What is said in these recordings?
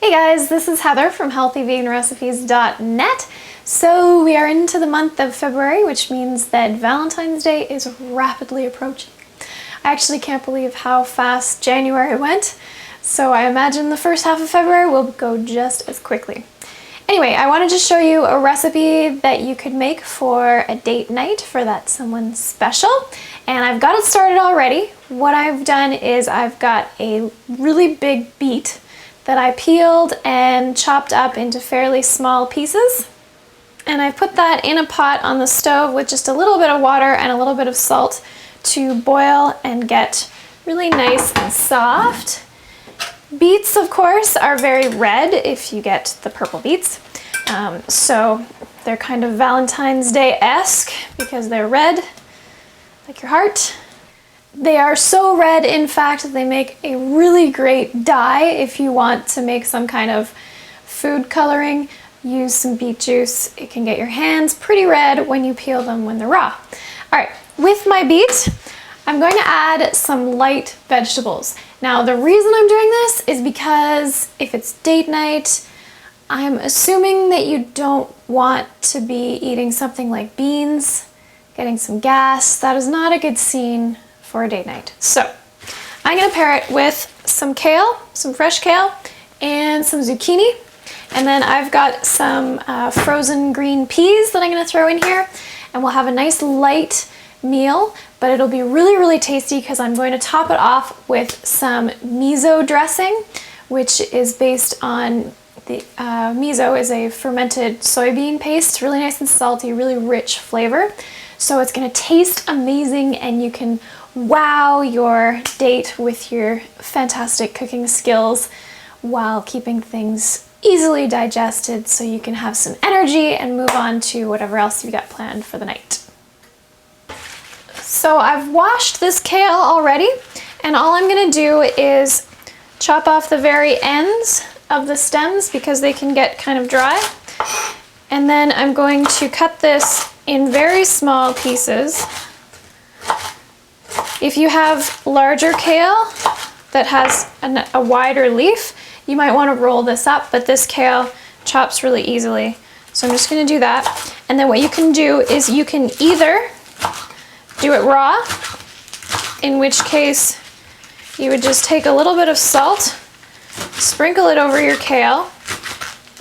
Hey guys, this is Heather from healthyveganrecipes.net. So we are into the month of February, which means that Valentine's Day is rapidly approaching. I actually can't believe how fast January went, so I imagine the first half of February will go just as quickly. Anyway, I wanted to show you a recipe that you could make for a date night for that someone special, and I've got it started already. What I've done is I've got a really big beet that I peeled and chopped up into fairly small pieces. And I put that in a pot on the stove with just a little bit of water and a little bit of salt to boil and get really nice and soft. Beets, of course, are very red if you get the purple beets. So they're kind of Valentine's Day-esque because they're red, like your heart. They are so red, in fact, that they make a really great dye. If you want to make some kind of food coloring, use some beet juice. It can get your hands pretty red when you peel them when they're raw. All right, with my beet, I'm going to add some light vegetables. Now, the reason I'm doing this is because if it's date night, I'm assuming that you don't want to be eating something like beans, getting some gas. That is not a good scene for a date night. So I'm gonna pair it with some kale, some fresh kale, and some zucchini. And then I've got some frozen green peas that I'm gonna throw in here. And we'll have a nice light meal, but it'll be really, really tasty because I'm going to top it off with some miso dressing, which is based on the miso is a fermented soybean paste, really nice and salty, really rich flavor. So it's gonna taste amazing and you can wow your date with your fantastic cooking skills while keeping things easily digested so you can have some energy and move on to whatever else you got planned for the night. So I've washed this kale already, and all I'm gonna do is chop off the very ends of the stems because they can get kind of dry. And then I'm going to cut this in very small pieces. If you have larger kale that has a wider leaf, you might want to roll this up, but this kale chops really easily. So I'm just going to do that. And then what you can do is you can either do it raw, in which case you would just take a little bit of salt, sprinkle it over your kale,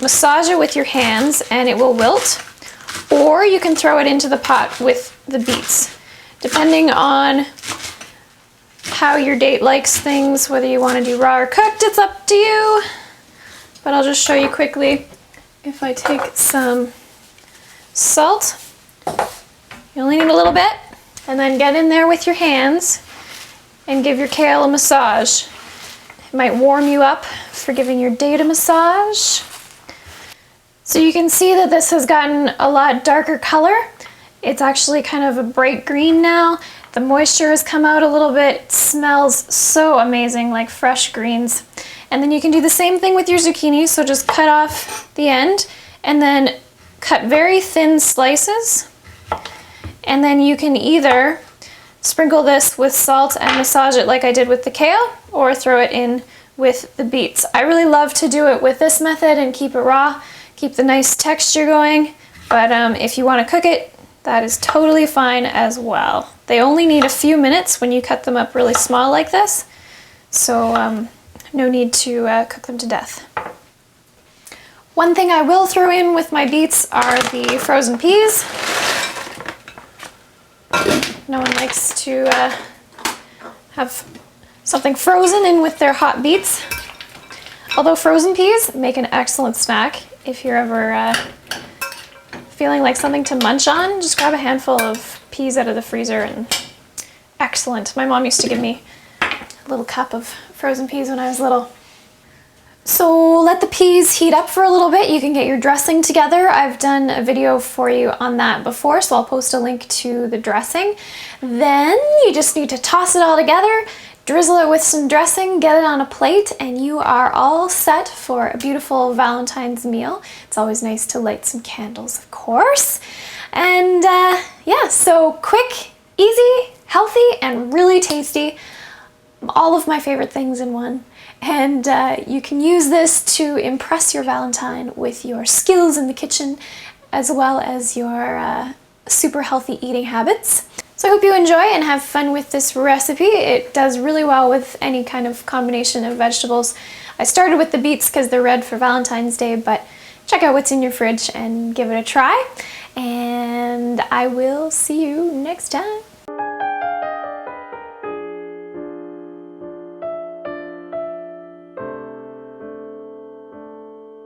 massage it with your hands, and it will wilt. Or you can throw it into the pot with the beets. Depending on how your date likes things, whether you want to do raw or cooked, it's up to you. But I'll just show you quickly. If I take some salt, you only need a little bit, and then get in there with your hands and give your kale a massage. It might warm you up for giving your date a massage. So you can see that this has gotten a lot darker color. It's actually kind of a bright green now. The moisture has come out a little bit. It smells so amazing, like fresh greens. And then you can do the same thing with your zucchini. So just cut off the end and then cut very thin slices. And then you can either sprinkle this with salt and massage it like I did with the kale, or throw it in with the beets. I really love to do it with this method and keep it raw, keep the nice texture going. But if you want to cook it, that is totally fine as well. They only need a few minutes when you cut them up really small like this, so no need to cook them to death. One thing I will throw in with my beets are the frozen peas. No one likes to have something frozen in with their hot beets. Although frozen peas make an excellent snack if you're ever feeling like something to munch on, just grab a handful of peas out of the freezer and excellent. My mom used to give me a little cup of frozen peas when I was little. So let the peas heat up for a little bit. You can get your dressing together. I've done a video for you on that before, so I'll post a link to the dressing. Then you just need to toss it all together, drizzle it with some dressing, get it on a plate, and you are all set for a beautiful Valentine's meal. It's always nice to light some candles, of course. And yeah, so quick, easy, healthy, and really tasty. All of my favorite things in one. And you can use this to impress your Valentine with your skills in the kitchen, as well as your super healthy eating habits. So I hope you enjoy and have fun with this recipe. It does really well with any kind of combination of vegetables. I started with the beets because they're red for Valentine's Day, but check out what's in your fridge and give it a try. And I will see you next time.